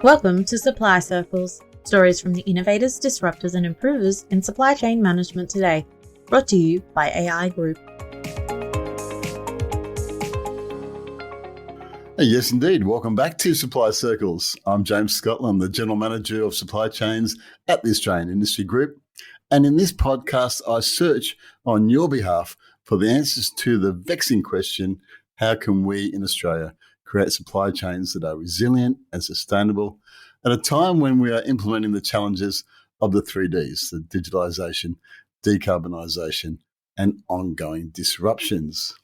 Welcome to Supply Circles, stories from the innovators, disruptors and improvers in supply chain management today, brought to you by AI Group. Yes, indeed. Welcome back to Supply Circles. I'm James Scotland, the General Manager of Supply Chains at the Australian Industry Group. And in this podcast, I search on your behalf for the answers to the vexing question, how can we in Australia create supply chains that are resilient and sustainable at a time when we are implementing the challenges of the 3Ds, the digitalisation, decarbonisation and ongoing disruptions.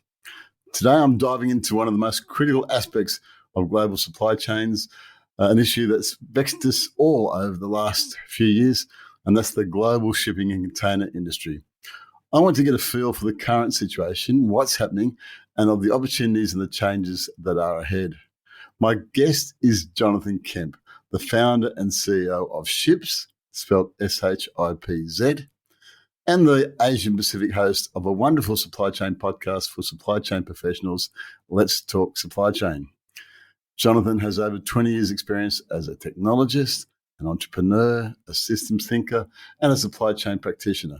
Today, I'm diving into one of the most critical aspects of global supply chains, an issue that's vexed us all over the last few years, and that's the global shipping and container industry. I want to get a feel for the current situation, what's happening, and of the opportunities and the changes that are ahead. My guest is Jonathan Kemp, the founder and CEO of Shipz, spelled SHIPZ, and the Asian Pacific host of a wonderful supply chain podcast for supply chain professionals, Let's Talk Supply Chain. Jonathan has over 20 years' experience as a technologist, an entrepreneur, a systems thinker, and a supply chain practitioner.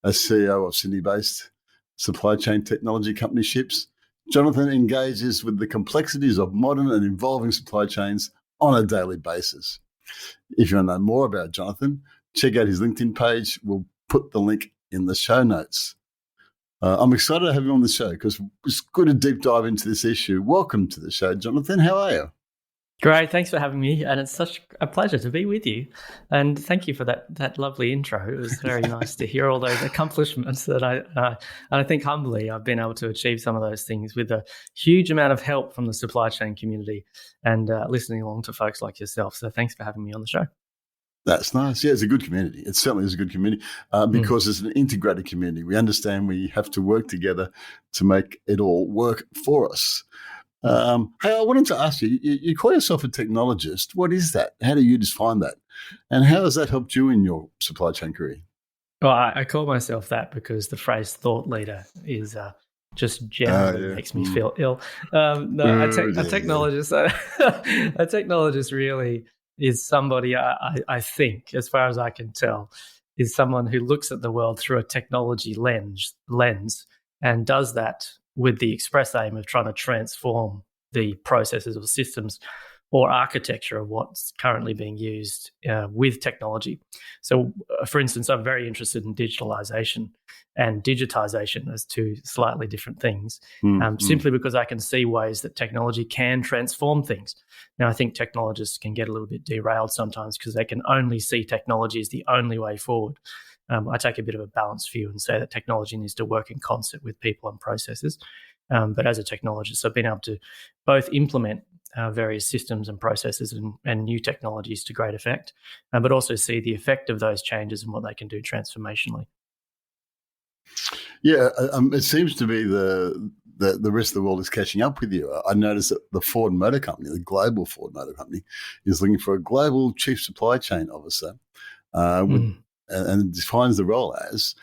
As CEO of Sydney-based supply chain technology company Shipz, Jonathan engages with the complexities of modern and evolving supply chains on a daily basis. If you want to know more about Jonathan, check out his LinkedIn page. We'll put the link in the show notes. I'm excited to have you on the show because it's good to deep dive into this issue. Welcome to the show, Jonathan. How are you? Great, thanks for having me, and it's such a pleasure to be with you. And thank you for that lovely intro. It was very nice to hear all those accomplishments that I think humbly I've been able to achieve some of those things with a huge amount of help from the supply chain community and listening along to folks like yourself. So thanks for having me on the show. That's nice. Yeah, it's a good community. It certainly is a good community because it's an integrated community. We understand we have to work together to make it all work for us. Hey, I wanted to ask you, you call yourself a technologist. What is that? How do you define that? And how has that helped you in your supply chain career? Well, I call myself that because the phrase thought leader is just generally makes me feel ill. A technologist, a technologist really is somebody, I think, as far as I can tell, is someone who looks at the world through a technology lens and does that with the express aim of trying to transform the processes or systems or architecture of what's currently being used with technology. So, for instance, I'm very interested in digitalisation and digitisation as two slightly different things, simply because I can see ways that technology can transform things. Now, I think technologists can get a little bit derailed sometimes because they can only see technology as the only way forward. I take a bit of a balanced view and say that technology needs to work in concert with people and processes. But as a technologist, I've been able to both implement various systems and processes and new technologies to great effect, but also see the effect of those changes and what they can do transformationally. Yeah, it seems to be the rest of the world is catching up with you. I noticed that the Ford Motor Company, the global Ford Motor Company, is looking for a global chief supply chain officer and defines the role as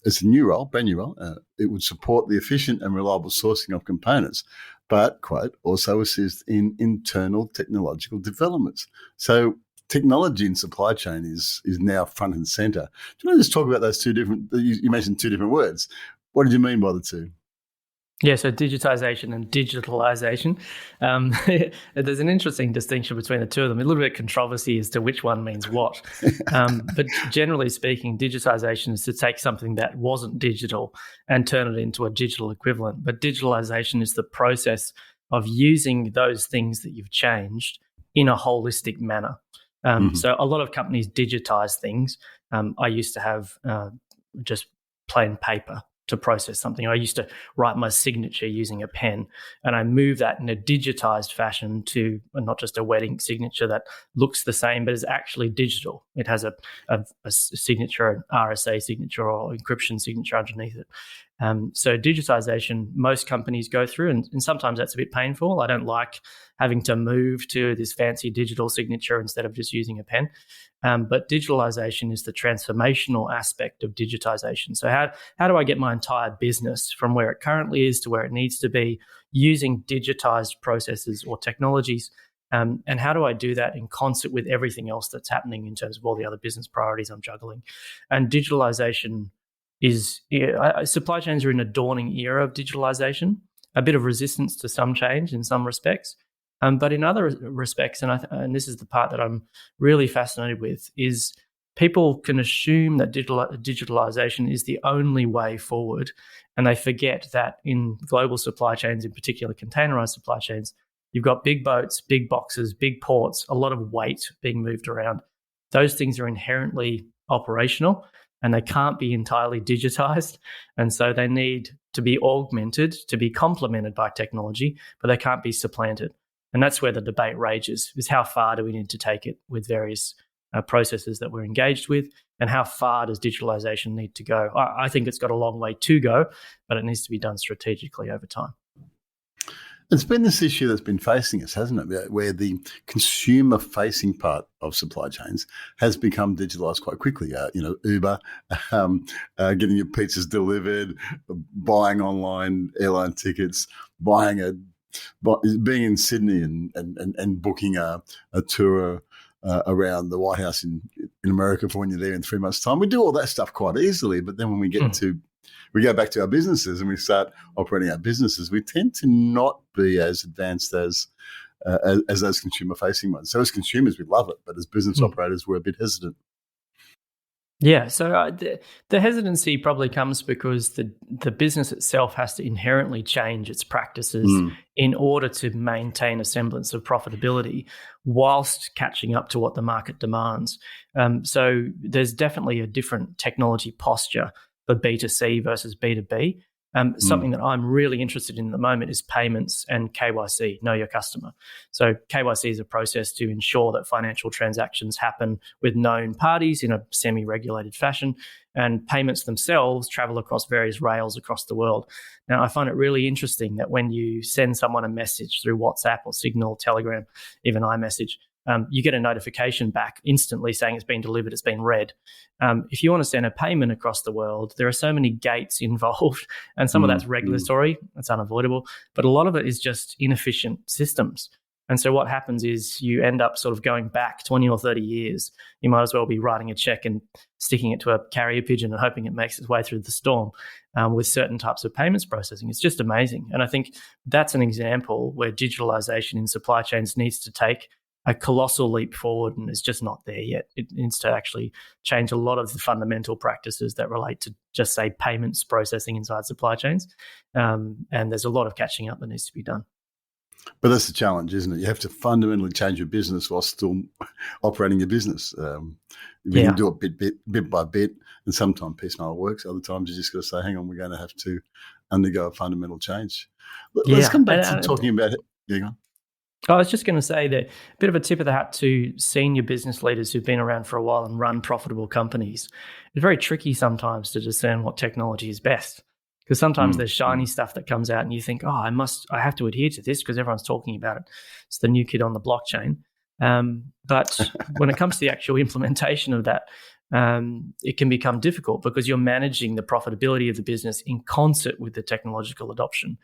it's a new role, brand new role. It would support the efficient and reliable sourcing of components, but, quote, also assist in internal technological developments. So technology in supply chain is now front and center. Do you want to just talk about those two different, you mentioned two different words. What did you mean by the two? Yeah, so digitization and digitalisation. There's an interesting distinction between the two of them. A little bit of controversy as to which one means what. But generally speaking, digitization is to take something that wasn't digital and turn it into a digital equivalent. But digitalisation is the process of using those things that you've changed in a holistic manner. So a lot of companies digitize things. I used to have just plain paper to process something. I used to write my signature using a pen, and I moved that in a digitized fashion to not just a wedding signature that looks the same, but is actually digital. It has a signature, an RSA signature or encryption signature underneath it. So digitization, most companies go through, and sometimes that's a bit painful. I don't like having to move to this fancy digital signature instead of just using a pen. But digitalization is the transformational aspect of digitization. So how do I get my entire business from where it currently is to where it needs to be using digitized processes or technologies And how do I do that in concert with everything else that's happening in terms of all the other business priorities I'm juggling? And digitalisation supply chains are in a dawning era of digitalisation, a bit of resistance to some change in some respects. But in other respects, and this is the part that I'm really fascinated with, is people can assume that digitalisation is the only way forward, and they forget that in global supply chains, in particular containerised supply chains, you've got big boats, big boxes, big ports, a lot of weight being moved around. Those things are inherently operational, and they can't be entirely digitized. And so they need to be augmented, to be complemented by technology, but they can't be supplanted. And that's where the debate rages, is how far do we need to take it with various processes that we're engaged with, and how far does digitalization need to go? I think it's got a long way to go, but it needs to be done strategically over time. It's been this issue that's been facing us, hasn't it? Where the consumer-facing part of supply chains has become digitalised quite quickly. Uber, getting your pizzas delivered, buying online airline tickets, being in Sydney and booking a tour around the White House in America for when you're there in 3 months' time. We do all that stuff quite easily, but then when we go back to our businesses and we start operating our businesses, we tend to not be as advanced as those consumer-facing ones. So as consumers, we love it, but as business operators, we're a bit hesitant. Yeah, so the hesitancy probably comes because the business itself has to inherently change its practices in order to maintain a semblance of profitability whilst catching up to what the market demands. So there's definitely a different technology posture for B2C versus B2B. Something that I'm really interested in at the moment is payments and KYC, know your customer. So KYC is a process to ensure that financial transactions happen with known parties in a semi-regulated fashion, and payments themselves travel across various rails across the world. Now, I find it really interesting that when you send someone a message through WhatsApp or Signal, Telegram, even iMessage, you get a notification back instantly saying it's been delivered, it's been read. If you want to send a payment across the world, there are so many gates involved, and some of that's regulatory, that's unavoidable, but a lot of it is just inefficient systems. And so what happens is you end up sort of going back 20 or 30 years. You might as well be writing a check and sticking it to a carrier pigeon and hoping it makes its way through the storm with certain types of payments processing. It's just amazing. And I think that's an example where digitalization in supply chains needs to take a colossal leap forward, and it's just not there yet. It needs to actually change a lot of the fundamental practices that relate to just, say, payments processing inside supply chains. And there's a lot of catching up that needs to be done. But that's the challenge, isn't it? You have to fundamentally change your business while still operating your business. We can do it bit by bit, and sometimes piecemeal works. Other times you just got to say, hang on, we're going to have to undergo a fundamental change. Let's come back to talking about it. Hang on. I was just going to say that a bit of a tip of the hat to senior business leaders who've been around for a while and run profitable companies. It's very tricky sometimes to discern what technology is best, because sometimes there's shiny stuff that comes out and you think, I have to adhere to this because everyone's talking about it. It's the new kid on the blockchain. But when it comes to the actual implementation of that, it can become difficult because you're managing the profitability of the business in concert with the technological adoption.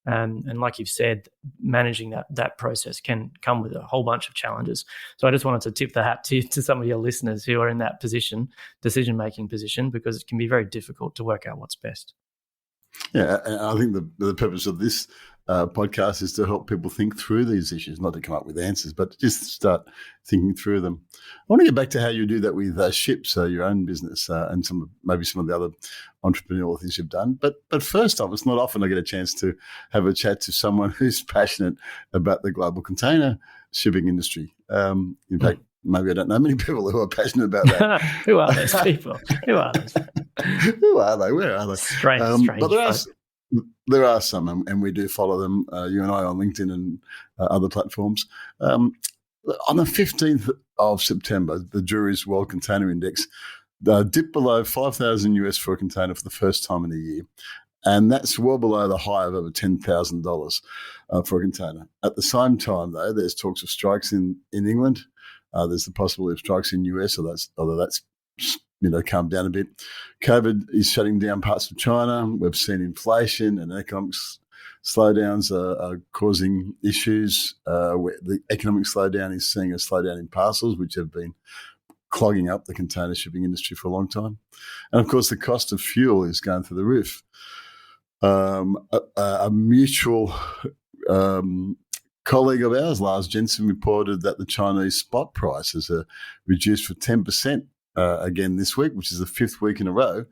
And like you've said, managing that process can come with a whole bunch of challenges. So I just wanted to tip the hat to some of your listeners who are in that decision-making position, because it can be very difficult to work out what's best. Yeah, and I think the purpose of this podcast is to help people think through these issues, not to come up with answers, but just start thinking through them. I want to get back to how you do that with Shipz, your own business, and maybe some of the other entrepreneurial things you've done. But first off, it's not often I get a chance to have a chat to someone who's passionate about the global container shipping industry. In fact, maybe I don't know many people who are passionate about that. Who are those people? Who are those? Who are they? Where are they? Strange. But there are some, and we do follow them, you and I, on LinkedIn and other platforms. On the 15th of September, the Drewry's World Container Index dipped below 5,000 US for a container for the first time in a year. And that's well below the high of over $10,000 for a container. At the same time, though, there's talks of strikes in England. There's the possibility of strikes in US, although that's calmed down a bit. COVID is shutting down parts of China. We've seen inflation and economic slowdowns are causing issues. The economic slowdown is seeing a slowdown in parcels, which have been clogging up the container shipping industry for a long time. And, of course, the cost of fuel is going through the roof. A mutual colleague of ours, Lars Jensen, reported that the Chinese spot prices are reduced for 10% again this week, which is the 5th week in a row.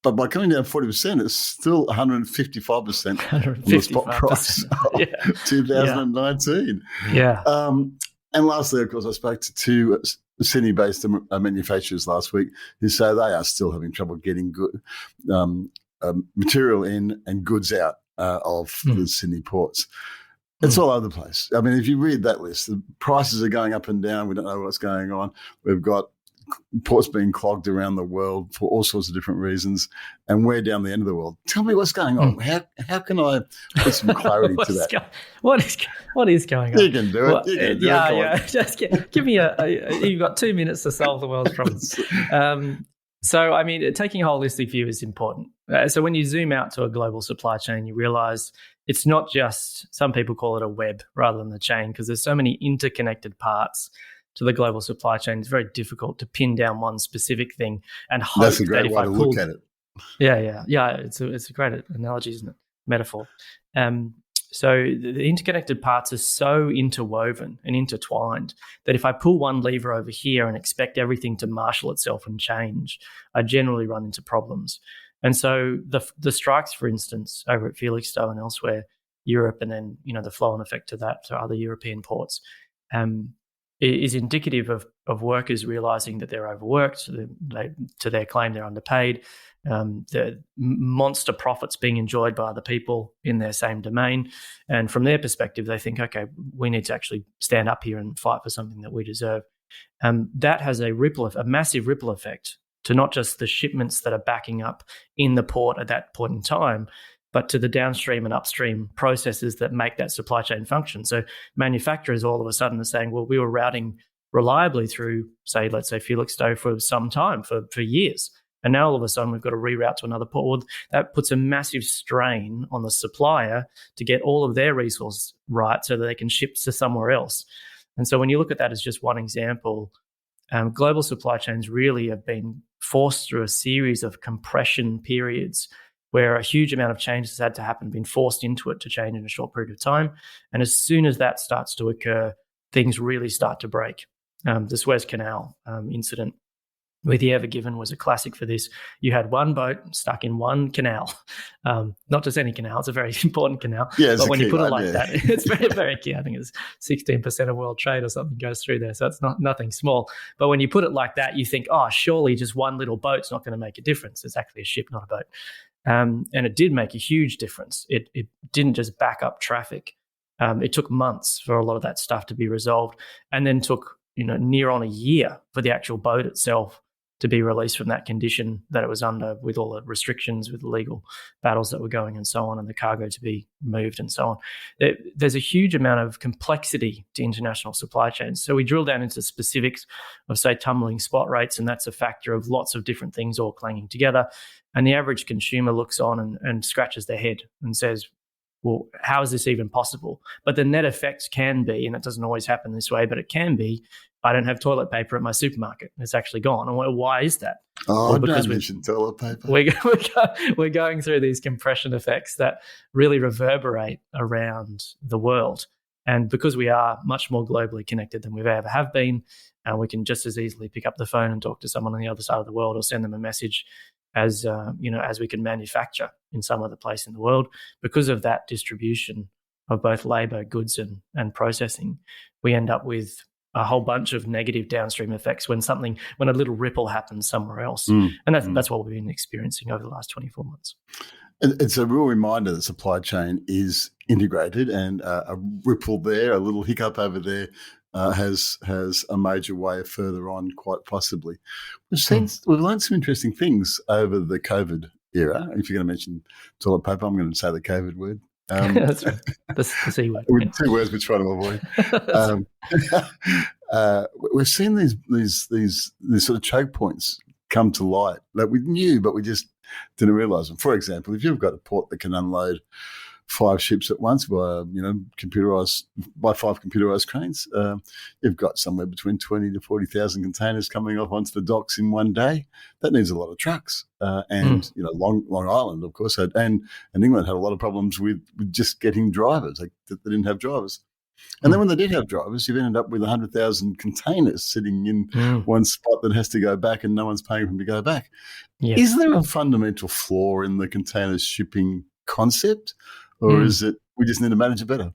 But by coming down 40%, it's still 155% on the spot price of 2019. Yeah. And lastly, of course, I spoke to two Sydney-based manufacturers last week who say they are still having trouble getting good material in and goods out of the Sydney ports. It's all over the place. I mean, if you read that list, the prices are going up and down. We don't know what's going on. We've got ports being clogged around the world for all sorts of different reasons, and we're down the end of the world. Tell me what's going on. How can I put some clarity to that? What is going on? You can do it. Just give me you've got 2 minutes to solve the world's problems. So, I mean, taking a holistic view is important. So when you zoom out to a global supply chain, you realize it's not just, some people call it a web rather than the chain, because there's so many interconnected parts to the global supply chain. It's very difficult to pin down one specific thing and hope that's a great way to look at it. Yeah. It's a great analogy, isn't it? Metaphor. So the interconnected parts are so interwoven and intertwined that if I pull one lever over here and expect everything to marshal itself and change, I generally run into problems. And so the strikes, for instance, over at Felixstowe and elsewhere, Europe, and then the flow-on effect to that to other European ports, is indicative of workers realising that they're overworked. To their claim, they're underpaid. The monster profits being enjoyed by other people in their same domain. And from their perspective, they think, okay, we need to actually stand up here and fight for something that we deserve. That has a massive ripple effect to not just the shipments that are backing up in the port at that point in time, but to the downstream and upstream processes that make that supply chain function. So manufacturers all of a sudden are saying, well, we were routing reliably through, let's say Felixstowe for some time, for years. And now all of a sudden we've got to reroute to another port. Well, that puts a massive strain on the supplier to get all of their resources right so that they can ship to somewhere else. And so when you look at that as just one example, global supply chains really have been forced through a series of compression periods where a huge amount of change has had to happen, been forced into it to change in a short period of time. And as soon as that starts to occur, things really start to break. The Suez Canal incident with the Ever Given was a classic for this. You had one boat stuck in one canal, not just any canal, it's a very important canal. Yeah, but when you put it like that, it's very, very key. I think it's 16% of world trade or something goes through there. So it's nothing small. But when you put it like that, you think, surely just one little boat's not going to make a difference. It's actually a ship, not a boat. And it did make a huge difference. It didn't just back up traffic. It took months for a lot of that stuff to be resolved, and then took near on a year for the actual boat itself to be released from that condition that it was under, with all the restrictions, with the legal battles that were going and so on, and the cargo to be moved and so on. There's a huge amount of complexity to international supply chains. So we drill down into specifics of, say, tumbling spot rates, and that's a factor of lots of different things all clanging together. And the average consumer looks on and scratches their head and says, well, how is this even possible? But the net effect can be, and it doesn't always happen this way, but it can be, I don't have toilet paper at my supermarket. It's actually gone. And why is that? Oh, because we mentioned toilet paper. We're going through these compression effects that really reverberate around the world. And because we are much more globally connected than we've ever have been, we can just as easily pick up the phone and talk to someone on the other side of the world, or send them a message as we can manufacture in some other place in the world. Because of that distribution of both labor, goods, and processing, we end up with a whole bunch of negative downstream effects when a little ripple happens somewhere else. And that's what we've been experiencing over the last 24 months. It's a real reminder that supply chain is integrated, and a ripple there, a little hiccup over there, has a major wave further on, quite possibly. We've learned some interesting things over the COVID era. If you're going to mention toilet paper, I'm going to say the COVID word. That's right. The C word. With two words we're trying to avoid. We've seen these sort of choke points come to light that we knew, but we just didn't realise them. For example, if you've got a port that can unload 5 ships at once by by 5 computerized cranes, you've got somewhere between 20 to 40,000 containers coming off onto the docks in one day. That needs a lot of trucks, and Long Island, of course, and England had a lot of problems with just getting drivers. They didn't have drivers. And then when they did have drivers, you've ended up with 100,000 containers sitting in one spot that has to go back, and no one's paying for them to go back. Yeah. Is there a fundamental flaw in the container shipping concept, or is it we just need to manage it better?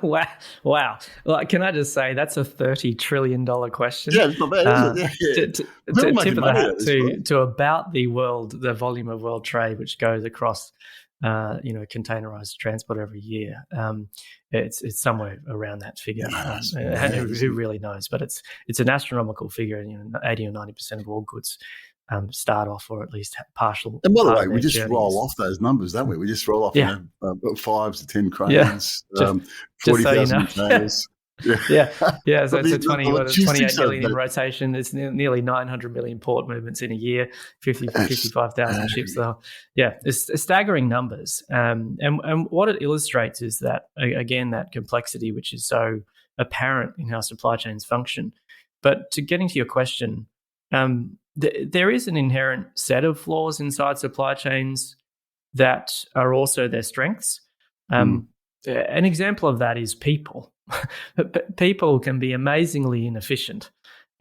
Wow. Well, can I just say that's a $30 trillion question? Yeah, it's not bad, is it? Yeah. Tip of the hat to about the volume of world trade, which goes across containerized transport every year. It's somewhere around that figure. Who really knows? But it's an astronomical figure. 80 or 90% of all goods start off, or at least partial. And by the way, we just roll off those numbers, don't we? We just roll off 5 to 10 cranes, 40,000 containers. Yeah. So it's a 28 million in rotation. It's nearly 900 million port movements in a year, 55,000 ships. So, it's staggering numbers. And what it illustrates is that, again, that complexity, which is so apparent in how supply chains function. But getting to your question, there is an inherent set of flaws inside supply chains that are also their strengths. An example of that is people. People can be amazingly inefficient,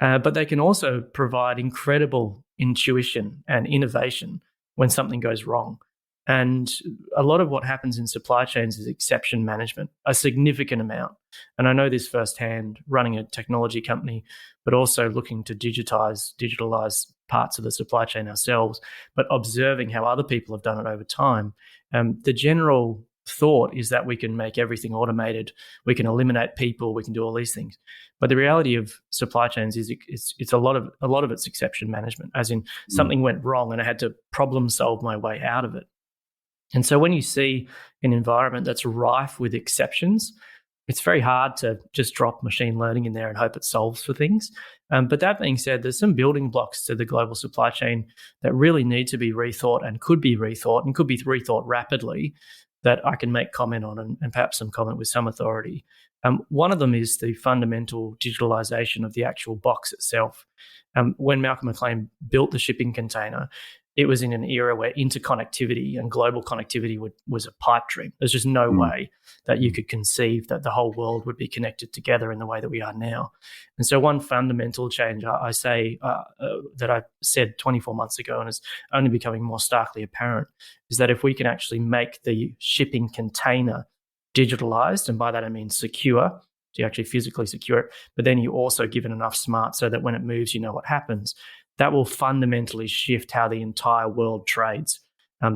but they can also provide incredible intuition and innovation when something goes wrong. And a lot of what happens in supply chains is exception management, a significant amount. And I know this firsthand running a technology company, but also looking to digitalize parts of the supply chain ourselves, but observing how other people have done it over time. The general thought is that we can make everything automated, we can eliminate people, we can do all these things. But the reality of supply chains is it's a lot of it's exception management, as in something went wrong and I had to problem solve my way out of it. And so when you see an environment that's rife with exceptions, it's very hard to just drop machine learning in there and hope it solves for things. But that being said, there's some building blocks to the global supply chain that really need to be rethought and could be rethought rapidly, that I can make comment on and perhaps some comment with some authority. One of them is the fundamental digitalisation of the actual box itself. When Malcolm McLean built the shipping container, it was in an era where interconnectivity and global connectivity was a pipe dream. There's just no way that you could conceive that the whole world would be connected together in the way that we are now. And so one fundamental change I say that I said 24 months ago and is only becoming more starkly apparent is that if we can actually make the shipping container digitalized, and by that I mean secure, so you actually physically secure it, but then you also give it enough smarts so that when it moves, you know what happens. That will fundamentally shift how the entire world trades.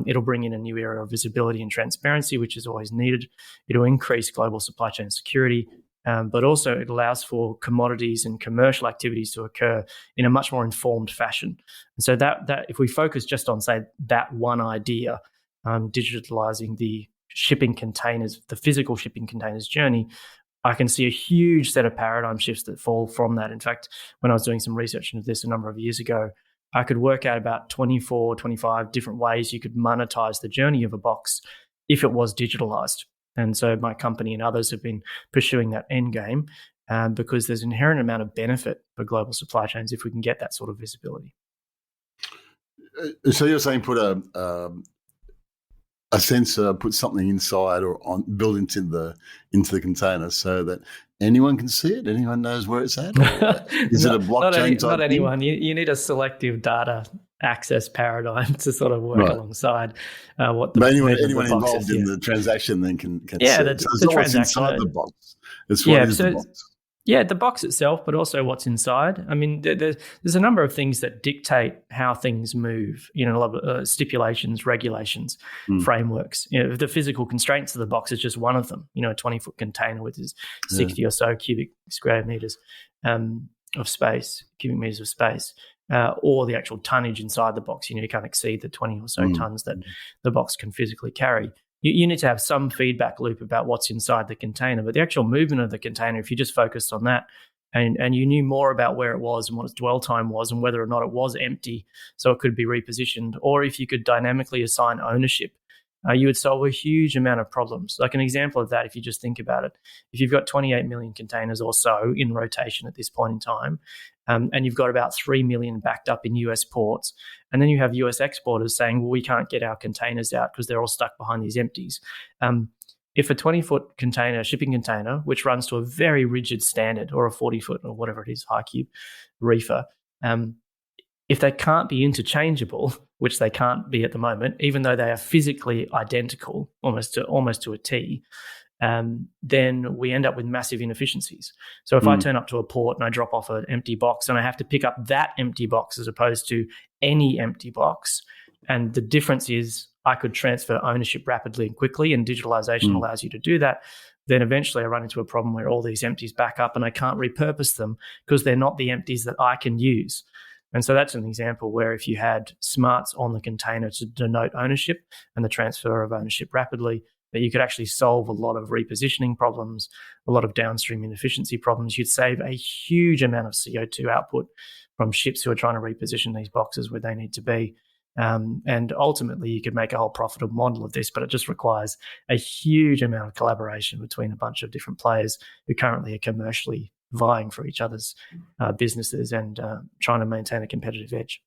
It'll bring in a new era of visibility and transparency, which is always needed. It'll increase global supply chain security, but also it allows for commodities and commercial activities to occur in a much more informed fashion. And so that if we focus just on, say, that one idea, digitalizing the shipping containers, the physical shipping containers journey, I can see a huge set of paradigm shifts that fall from that. In fact, when I was doing some research into this a number of years ago, I could work out about 24, 25 different ways you could monetize the journey of a box if it was digitalized. And so my company and others have been pursuing that end game because there's an inherent amount of benefit for global supply chains if we can get that sort of visibility. So you're saying put a sensor, put something inside or built into the container so that anyone can see it? Anyone knows where it's at? Is it a blockchain type Not anyone. thing? You need a selective data access paradigm to sort of work alongside what the anyone involved in the transaction then can see it. So it's what's inside the box. It's what is the box. Yeah, the box itself, but also what's inside. I mean, there's a number of things that dictate how things move. A lot of stipulations, regulations, frameworks. The physical constraints of the box is just one of them. A 20-foot container with its 60 or so cubic meters of space, or the actual tonnage inside the box. You can't exceed the 20 or so tons that the box can physically carry. You need to have some feedback loop about what's inside the container, but the actual movement of the container, if you just focused on that and you knew more about where it was and what its dwell time was and whether or not it was empty so it could be repositioned, or if you could dynamically assign ownership you would solve a huge amount of problems. Like an example of that, if you just think about it, if you've got 28 million containers or so in rotation at this point in time, and you've got about 3 million backed up in US ports, and then you have US exporters saying, well, we can't get our containers out because they're all stuck behind these empties. If a 20-foot container, shipping container, which runs to a very rigid standard, or a 40-foot or whatever it is, high cube reefer, if they can't be interchangeable, which they can't be at the moment, even though they are physically identical, almost to a T, then we end up with massive inefficiencies. So if I turn up to a port and I drop off an empty box and I have to pick up that empty box as opposed to any empty box, and the difference is I could transfer ownership rapidly and quickly, and digitalisation allows you to do that, then eventually I run into a problem where all these empties back up and I can't repurpose them because they're not the empties that I can use. And so that's an example where if you had smarts on the container to denote ownership and the transfer of ownership rapidly, that you could actually solve a lot of repositioning problems, a lot of downstream inefficiency problems. You'd save a huge amount of CO2 output from ships who are trying to reposition these boxes where they need to be. And ultimately, you could make a whole profitable model of this, but it just requires a huge amount of collaboration between a bunch of different players who currently are commercially vying for each other's businesses and trying to maintain a competitive edge.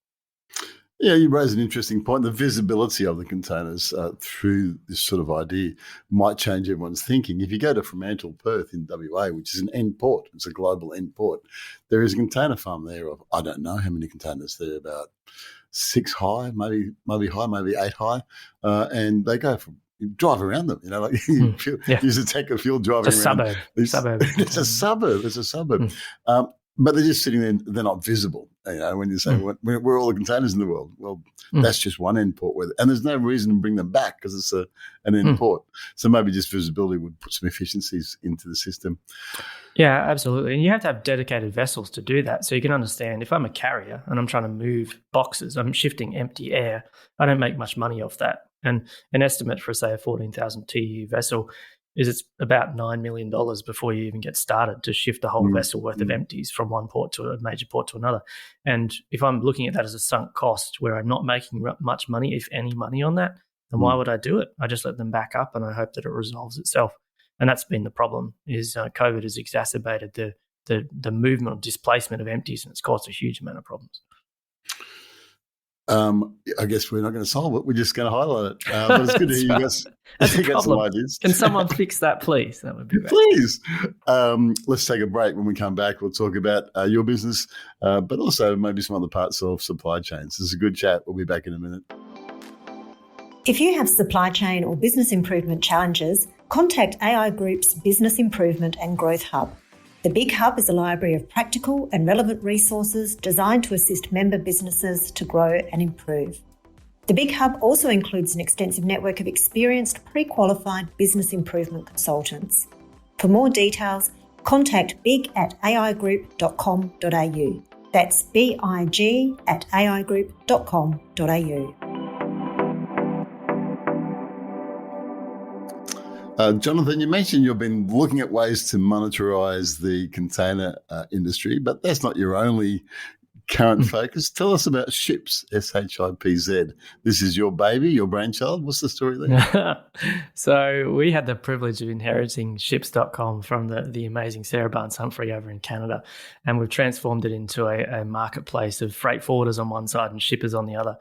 Yeah, you raise an interesting point. The visibility of the containers through this sort of idea might change everyone's thinking. If you go to Fremantle, Perth in WA, which is an end port, it's a global end port, there is a container farm there of, I don't know how many containers there, about 6 high, maybe high, maybe 8 high, and they go from, you drive around them, like use a tank of fuel driving it's around. Suburb. It's a suburb. But they're just sitting there, they're not visible. When you say, where are all the containers in the world? Well, that's just one end port. And there's no reason to bring them back because it's an end port. So maybe just visibility would put some efficiencies into the system. Yeah, absolutely. And you have to have dedicated vessels to do that. So you can understand if I'm a carrier and I'm trying to move boxes, I'm shifting empty air, I don't make much money off that. And an estimate for, say, a 14,000 TEU vessel is it's about $9 million before you even get started to shift a whole vessel worth of empties from one port to a major port to another. And if I'm looking at that as a sunk cost where I'm not making much money, if any money on that, then why would I do it? I just let them back up and I hope that it resolves itself. And that's been the problem is COVID has exacerbated the movement or displacement of empties, and it's caused a huge amount of problems. I guess we're not going to solve it. We're just going to highlight it. But it's good to hear you guys get some ideas. Can someone fix that, please? That would be great. Please. Let's take a break. When we come back, we'll talk about your business, but also maybe some other parts of supply chains. This is a good chat. We'll be back in a minute. If you have supply chain or business improvement challenges, contact AI Group's Business Improvement and Growth Hub. The Big Hub is a library of practical and relevant resources designed to assist member businesses to grow and improve. The Big Hub also includes an extensive network of experienced, pre-qualified business improvement consultants. For more details, contact big@aigroup.com.au. That's big@aigroup.com.au. Jonathan, you mentioned you've been looking at ways to monetize the container industry, but that's not your only current focus. Tell us about Shipz, SHIPZ. This is your baby, your brainchild. What's the story there? So we had the privilege of inheriting Shipz.com from the amazing Sarah Barnes-Humphrey over in Canada, and we've transformed it into a marketplace of freight forwarders on one side and shippers on the other.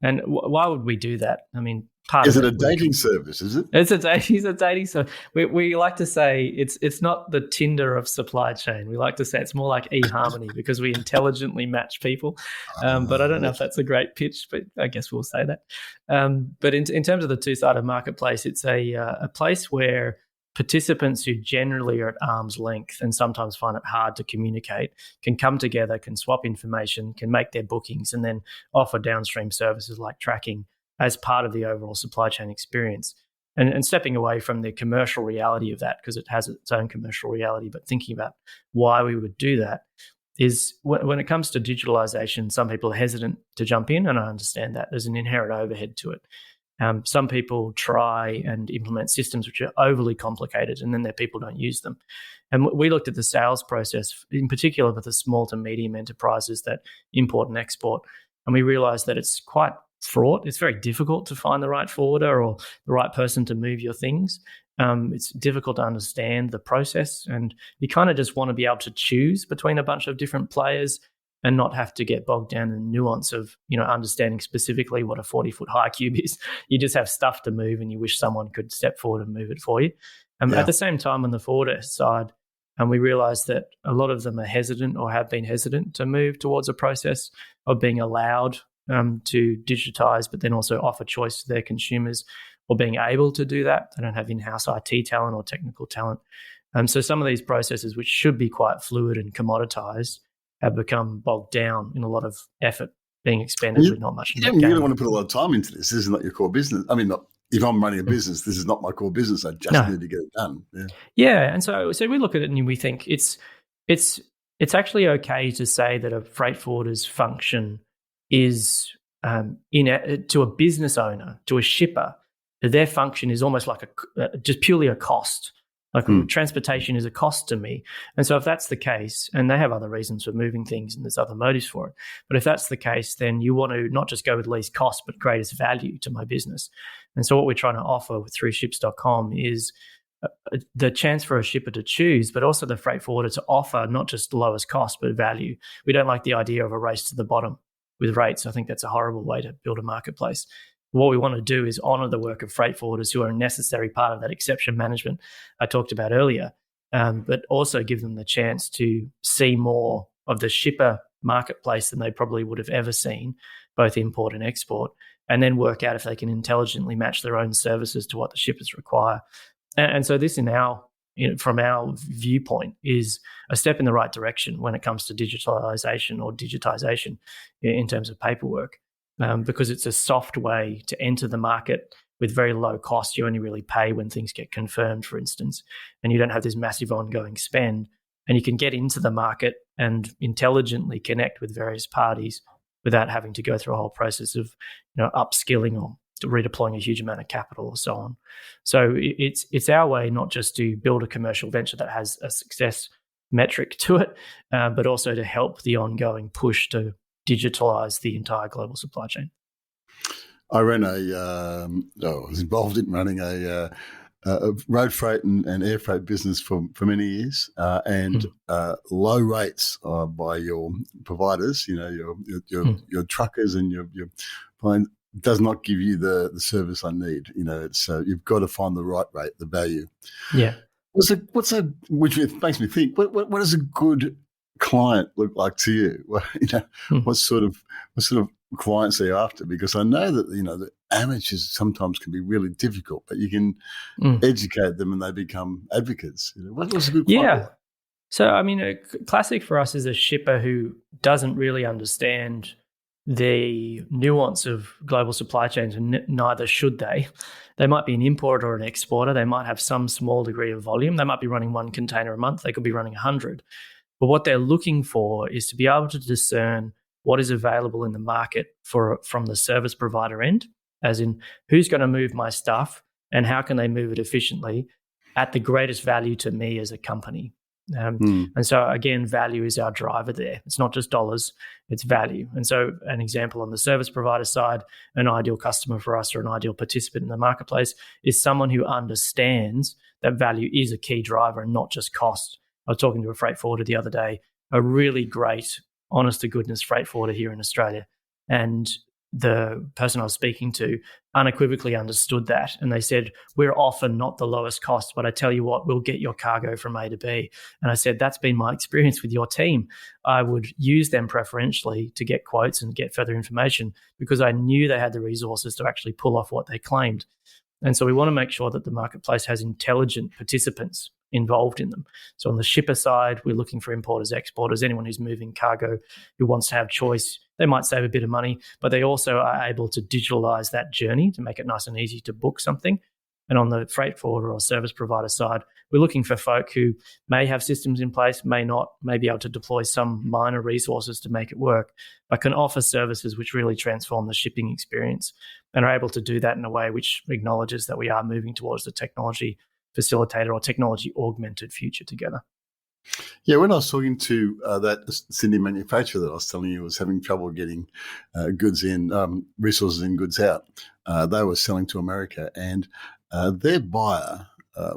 And why would we do that? I mean, is it a dating service, is it? It's a dating service. We like to say it's not the Tinder of supply chain. We like to say it's more like eHarmony because we intelligently match people. But I don't know if that's a great pitch, but I guess we'll say that. But in terms of the two-sided marketplace, it's a place where participants who generally are at arm's length and sometimes find it hard to communicate can come together, can swap information, can make their bookings, and then offer downstream services like tracking as part of the overall supply chain experience. And stepping away from the commercial reality of that, because it has its own commercial reality, but thinking about why we would do that is when it comes to digitalisation, some people are hesitant to jump in, and I understand that. There's an inherent overhead to it. Some people try and implement systems which are overly complicated, and then their people don't use them. And we looked at the sales process, in particular with the small to medium enterprises that import and export, and we realised that it's quite fraught. It's very difficult to find the right forwarder or the right person to move your things. It's difficult to understand the process, and you kind of just want to be able to choose between a bunch of different players and not have to get bogged down in the nuance of, understanding specifically what a 40-foot high cube is. You just have stuff to move and you wish someone could step forward and move it for you. At the same time, on the forwarder side, we realize that a lot of them are hesitant or have been hesitant to move towards a process of being allowed to digitize, but then also offer choice to their consumers, or being able to do that. They don't have in-house IT talent or technical talent. So some of these processes, which should be quite fluid and commoditized, have become bogged down in a lot of effort being expended with not much. You don't want to put a lot of time into this. This is not your core business. I mean, if I'm running a business, this is not my core business. I just need to get it done. Yeah. And so we look at it and we think it's actually okay to say that a freight forwarder's function is to a business owner, to a shipper, their function is almost like just purely a cost. Like transportation is a cost to me. And so if that's the case, and they have other reasons for moving things and there's other motives for it, but if that's the case, then you want to not just go with least cost, but greatest value to my business. And so what we're trying to offer through shipz.com is the chance for a shipper to choose, but also the freight forwarder to offer not just the lowest cost, but value. We don't like the idea of a race to the bottom with rates. I think that's a horrible way to build a marketplace. What we want to do is honour the work of freight forwarders who are a necessary part of that exception management I talked about earlier, but also give them the chance to see more of the shipper marketplace than they probably would have ever seen, both import and export, and then work out if they can intelligently match their own services to what the shippers require. And so this, from our viewpoint, is a step in the right direction when it comes to digitalisation or digitisation in terms of paperwork. Because it's a soft way to enter the market with very low cost. You only really pay when things get confirmed, for instance, and you don't have this massive ongoing spend. And you can get into the market and intelligently connect with various parties without having to go through a whole process of upskilling or redeploying a huge amount of capital or so on. So it's our way not just to build a commercial venture that has a success metric to it, but also to help the ongoing push to digitalize the entire global supply chain. I ran I was involved in running a road freight and air freight business for many years, and low rates by your providers, your truckers and your plane, does not give you the service I need. It's you've got to find the right rate, the value. Yeah. Which makes me think, what does a good client look like to you? What sort of clients are you after? Because I know that the amateurs sometimes can be really difficult, but you can educate them and they become advocates. What's a good client? Yeah. So a classic for us is a shipper who doesn't really understand the nuance of global supply chains, and neither should they. They might be an importer or an exporter. They might have some small degree of volume. They might be running 1 container a month. They could be running 100. But what they're looking for is to be able to discern what is available in the market from the service provider end, as in who's going to move my stuff and how can they move it efficiently at the greatest value to me as a company. And so, again, value is our driver there. It's not just dollars, it's value. And so an example on the service provider side, an ideal customer for us or an ideal participant in the marketplace is someone who understands that value is a key driver and not just cost. I was talking to a freight forwarder the other day, a really great, honest-to-goodness freight forwarder here in Australia. And the person I was speaking to unequivocally understood that. And they said, we're often not the lowest cost, but I tell you what, we'll get your cargo from A to B. And I said, that's been my experience with your team. I would use them preferentially to get quotes and get further information because I knew they had the resources to actually pull off what they claimed. And so we want to make sure that the marketplace has intelligent participants involved in them. So on the shipper side, we're looking for importers, exporters, anyone who's moving cargo who wants to have choice. They might save a bit of money, but they also are able to digitalize that journey to make it nice and easy to book something. And on the freight forwarder or service provider side, we're looking for folk who may have systems in place, may not, may be able to deploy some minor resources to make it work, but can offer services which really transform the shipping experience and are able to do that in a way which acknowledges that we are moving towards the technology facilitated or technology augmented future together. Yeah, when I was talking to that Sydney manufacturer that I was telling you was having trouble getting goods in, resources in, goods out, they were selling to America, and their buyer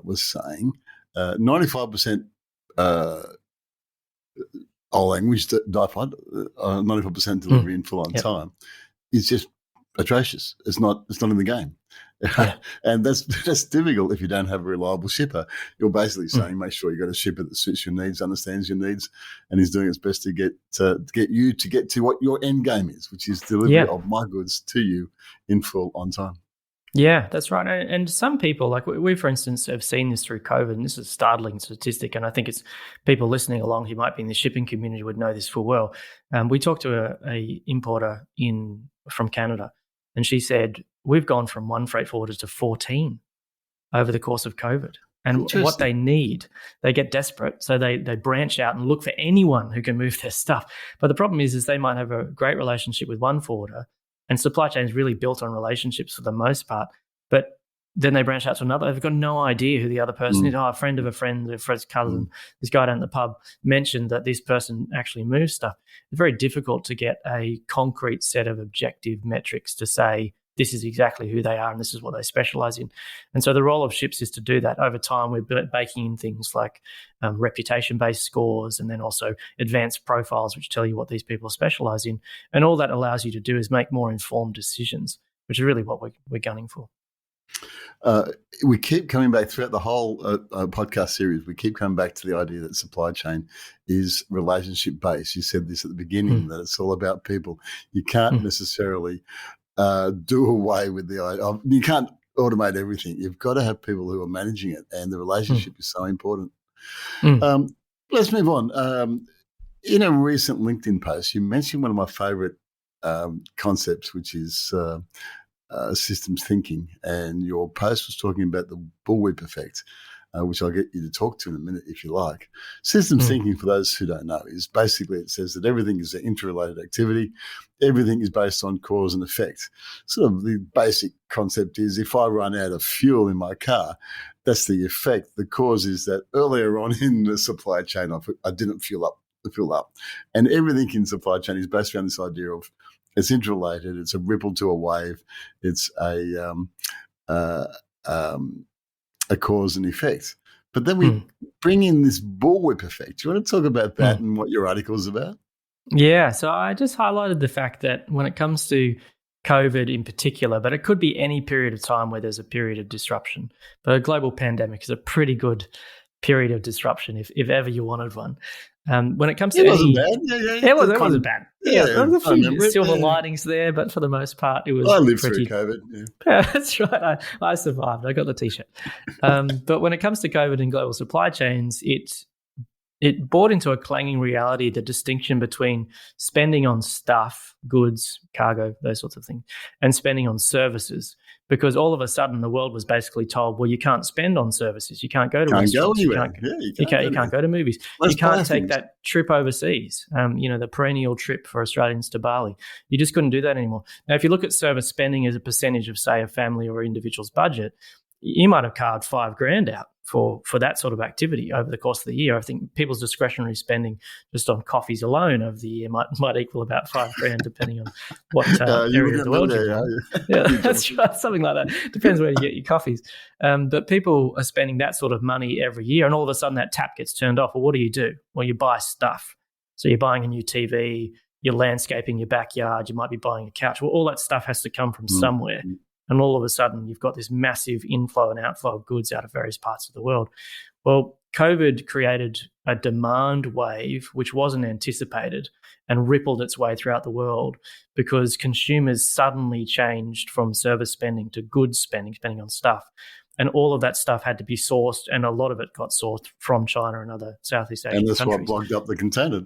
was saying 95% all language DIFOD, 95% delivery in full on time is just atrocious. It's not in the game. Yeah. And that's difficult if you don't have a reliable shipper. You're basically saying make sure you got a shipper that suits your needs, understands your needs, and is doing its best to get you to get to what your end game is, which is delivery of my goods to you in full on time. Yeah, that's right. And some people, like we, for instance, have seen this through COVID, and this is a startling statistic, and I think it's people listening along who might be in the shipping community would know this full well. We talked to a importer from Canada, and she said, we've gone from 1 freight forwarder to 14 over the course of COVID. And what they need, they get desperate, so they branch out and look for anyone who can move their stuff. But the problem is they might have a great relationship with one forwarder, and supply chain is really built on relationships for the most part. But then they branch out to another. They've got no idea who the other person is. A friend of a friend, a friend's cousin, this guy down at the pub mentioned that this person actually moves stuff. It's very difficult to get a concrete set of objective metrics to say this is exactly who they are and this is what they specialize in. And so the role of Shipz is to do that. Over time, we're baking in things like reputation-based scores, and then also advanced profiles which tell you what these people specialize in. And all that allows you to do is make more informed decisions, which is really what we're gunning for. We keep coming back throughout the whole podcast series. We keep coming back to the idea that supply chain is relationship based. You said this at the beginning, that it's all about people. You can't necessarily do away with the idea. You can't automate everything. You've got to have people who are managing it, and the relationship is so important. Let's move on. In a recent LinkedIn post, you mentioned one of my favorite concepts, which is systems thinking, and your post was talking about the bullwhip effect, which I'll get you to talk to in a minute if you like. Systems thinking, for those who don't know, is basically, it says that everything is an interrelated activity. Everything is based on cause and effect. Sort of the basic concept is if I run out of fuel in my car, that's the effect. The cause is that earlier on in the supply chain, I didn't fill up. And everything in supply chain is based around this idea of it's interrelated. It's a ripple to a wave. It's a cause and effect. But then we bring in this bullwhip effect. Do you want to talk about that and what your article is about? Yeah, so I just highlighted the fact that when it comes to COVID in particular, but it could be any period of time where there's a period of disruption. But a global pandemic is a pretty good period of disruption if ever you wanted one. When it comes to it wasn't bad. It wasn't bad. There was a few silver linings there, but for the most part, it was. I lived through COVID. Yeah, that's right. I survived. I got the T-shirt. But when it comes to COVID and global supply chains, it brought into a clanging reality the distinction between spending on stuff, goods, cargo, those sorts of things, and spending on services. Because all of a sudden the world was basically told, well, you can't spend on services. You can't go to restaurants. You can't go to movies. You can't take that trip overseas, the perennial trip for Australians to Bali. You just couldn't do that anymore. Now, if you look at service spending as a percentage of, say, a family or individual's budget, you might have carved $5,000 out for that sort of activity over the course of the year. I think people's discretionary spending just on coffees alone over the year might equal about $5,000, depending on what area of the world you're in. Yeah, that's right, something like that. Depends where you get your coffees. But people are spending that sort of money every year, and all of a sudden that tap gets turned off. Well, what do? Well, you buy stuff. So you're buying a new TV, you're landscaping your backyard, you might be buying a couch. Well, all that stuff has to come from somewhere. And all of a sudden, you've got this massive inflow and outflow of goods out of various parts of the world. Well, COVID created a demand wave which wasn't anticipated and rippled its way throughout the world because consumers suddenly changed from service spending to goods spending on stuff. And all of that stuff had to be sourced, and a lot of it got sourced from China and other Southeast Asian countries. And that's what blocked up the container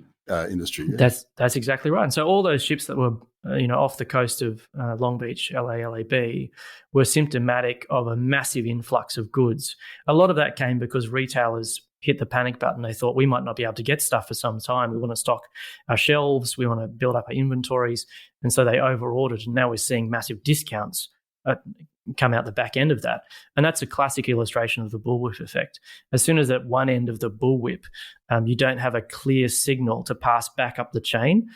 industry. Yeah. That's exactly right. And so all those ships that were off the coast of Long Beach, LAB, were symptomatic of a massive influx of goods. A lot of that came because retailers hit the panic button. They thought we might not be able to get stuff for some time. We want to stock our shelves. We want to build up our inventories. And so they over-ordered. And now we're seeing massive discounts come out the back end of that. And that's a classic illustration of the bullwhip effect. As soon as at one end of the bullwhip, you don't have a clear signal to pass back up the chain,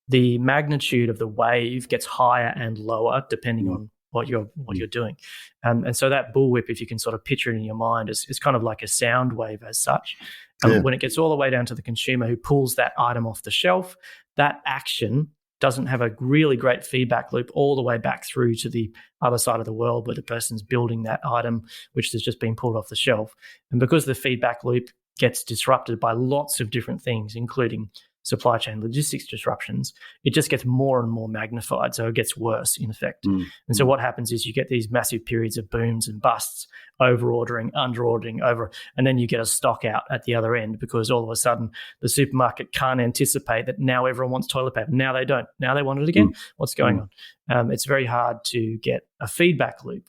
the magnitude of the wave gets higher and lower depending on what you're doing. And so that bullwhip, if you can sort of picture it in your mind, is kind of like a sound wave as such. When it gets all the way down to the consumer who pulls that item off the shelf, that action doesn't have a really great feedback loop all the way back through to the other side of the world where the person's building that item, which has just been pulled off the shelf. And because the feedback loop gets disrupted by lots of different things, including supply chain logistics disruptions, it just gets more and more magnified. So it gets worse in effect. And so what happens is you get these massive periods of booms and busts, over-ordering, under-ordering, and then you get a stock out at the other end because all of a sudden the supermarket can't anticipate that now everyone wants toilet paper. Now they don't. Now they want it again. What's going on? It's very hard to get a feedback loop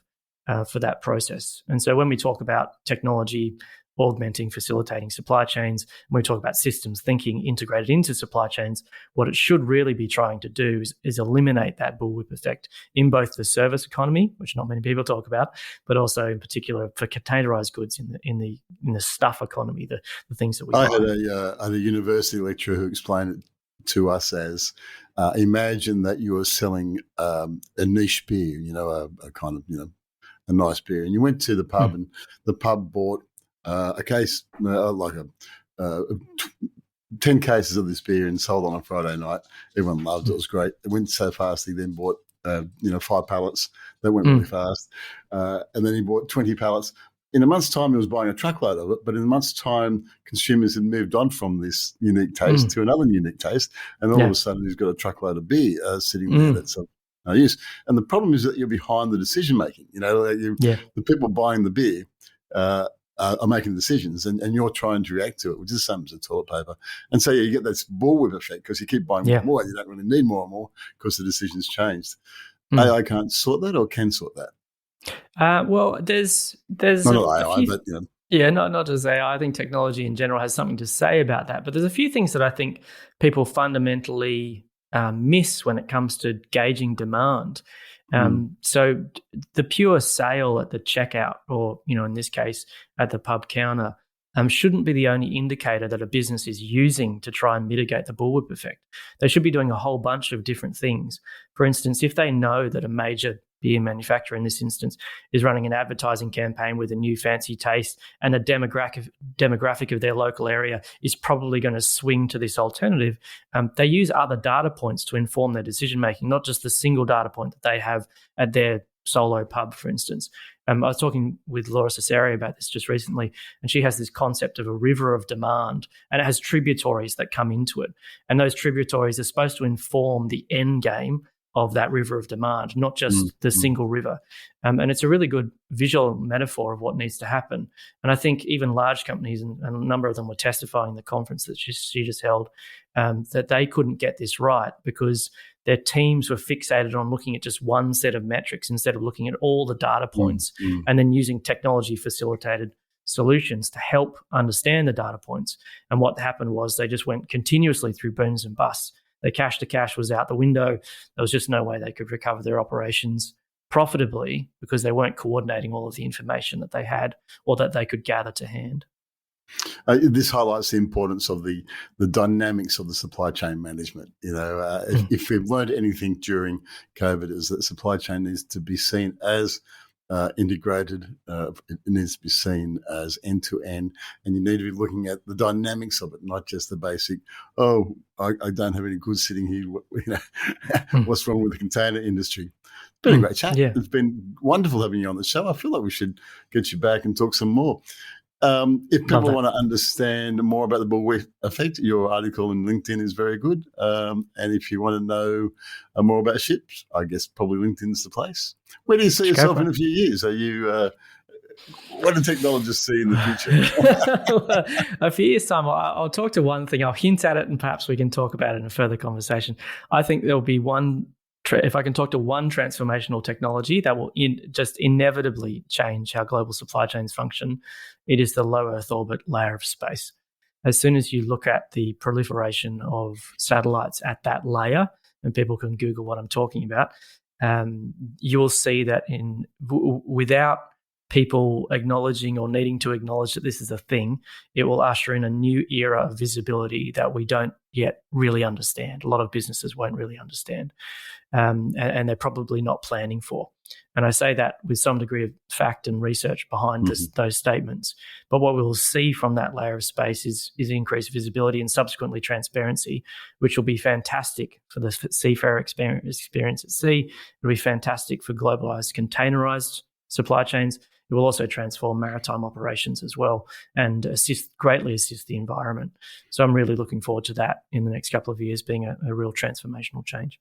for that process. And so when we talk about technology augmenting, facilitating supply chains, when we talk about systems thinking integrated into supply chains, what it should really be trying to do is eliminate that bullwhip effect in both the service economy, which not many people talk about, but also in particular for containerized goods in the stuff economy, the things that we buy. I had a university lecturer who explained it to us as imagine that you are selling a niche beer, a kind of, a nice beer, and you went to the pub and the pub bought a case, 10 cases of this beer and sold on a Friday night. Everyone loved it. It was great. It went so fast. He then bought, 5 pallets. That went really fast. And then he bought 20 pallets. In a month's time, he was buying a truckload of it. But in a month's time, consumers had moved on from this unique taste to another unique taste. And all of a sudden, he's got a truckload of beer sitting there that's of no use. And the problem is that you're behind the decision making. The people buying the beer are making decisions and you're trying to react to it, which is the same as the toilet paper. And so you get this bullwhip effect because you keep buying more and more and you don't really need more and more because the decision's changed. AI can't sort that or can sort that? Well, there's not AI, but Yeah, not just AI. I think technology in general has something to say about that. But there's a few things that I think people fundamentally miss when it comes to gauging demand. So the pure sale at the checkout or, in this case, at the pub counter, shouldn't be the only indicator that a business is using to try and mitigate the bullwhip effect. They should be doing a whole bunch of different things. For instance, if they know that a major beer manufacturer in this instance is running an advertising campaign with a new fancy taste and the demographic of their local area is probably going to swing to this alternative, they use other data points to inform their decision making, not just the single data point that they have at their solo pub, for instance. I was talking with Laura Cesario about this just recently, and she has this concept of a river of demand, and it has tributaries that come into it. And those tributaries are supposed to inform the end game of that river of demand, not just the single river. And it's a really good visual metaphor of what needs to happen. And I think even large companies, and a number of them were testifying in the conference that she just held, that they couldn't get this right because their teams were fixated on looking at just one set of metrics instead of looking at all the data points and then using technology-facilitated solutions to help understand the data points. And what happened was they just went continuously through booms and busts. Their cash to cash was out the window. There was just no way they could recover their operations profitably because they weren't coordinating all of the information that they had or that they could gather to hand. This highlights the importance of the dynamics of the supply chain management. If we've learned anything during COVID, is that supply chain needs to be seen as integrated. It needs to be seen as end to end, and you need to be looking at the dynamics of it, not just the basic. I don't have any goods sitting here. What's wrong with the container industry? It's been a great chat. Yeah. It's been wonderful having you on the show. I feel like we should get you back and talk some more. If people want to understand more about the bullwhip effect, your article in LinkedIn is very good. And if you want to know more about Shipz, I guess probably LinkedIn's the place. Where do you see yourself in a few years? Are you? What do technologists see in the future? A few years' time, I'll talk to one thing. I'll hint at it, and perhaps we can talk about it in a further conversation. I think there'll be one. If I can talk to one transformational technology that will just inevitably change how global supply chains function, it is the low Earth orbit layer of space. As soon as you look at the proliferation of satellites at that layer, and people can Google what I'm talking about, you will see that without people acknowledging or needing to acknowledge that this is a thing, it will usher in a new era of visibility that we don't yet really understand. A lot of businesses won't really understand, and they're probably not planning for. And I say that with some degree of fact and research behind those statements. But what we'll see from that layer of space is increased visibility and subsequently transparency, which will be fantastic for the seafarer experience at sea. It'll be fantastic for globalized, containerized supply chains. It will also transform maritime operations as well and greatly assist the environment. So I'm really looking forward to that in the next couple of years being a real transformational change.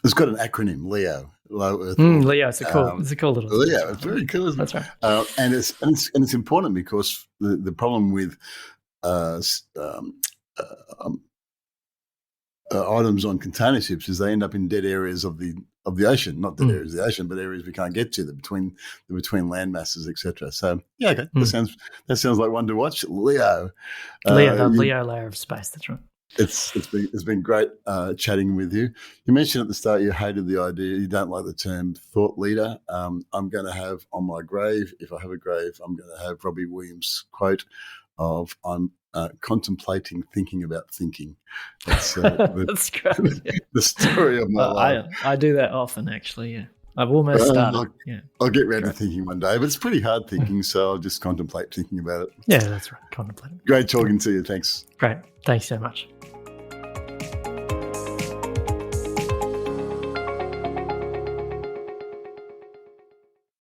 It's got an acronym, LEO. Low Earth. LEO. It's a cool little. LEO. It's very cool, isn't it? That's right. And it's important because the problem with items on container ships is they end up in dead areas of the ocean, not dead areas of the ocean, but areas we can't get to, between land masses, etc. So yeah, okay, that sounds like one to watch. Leo, Leo layer of space. That's right. It's been great chatting with you. You mentioned at the start you hated the idea, you don't like the term thought leader. I'm going to have on my grave, if I have a grave, I'm going to have Robbie Williams' quote of "I'm contemplating, thinking about thinking." That's That's great. the story of my life. I do that often, actually. Yeah, I've almost started. I'll get round to thinking one day, but it's pretty hard thinking, so I'll just contemplate thinking about it. Yeah, that's right. Contemplate. Great talking to you. Thanks. Great. Thanks so much.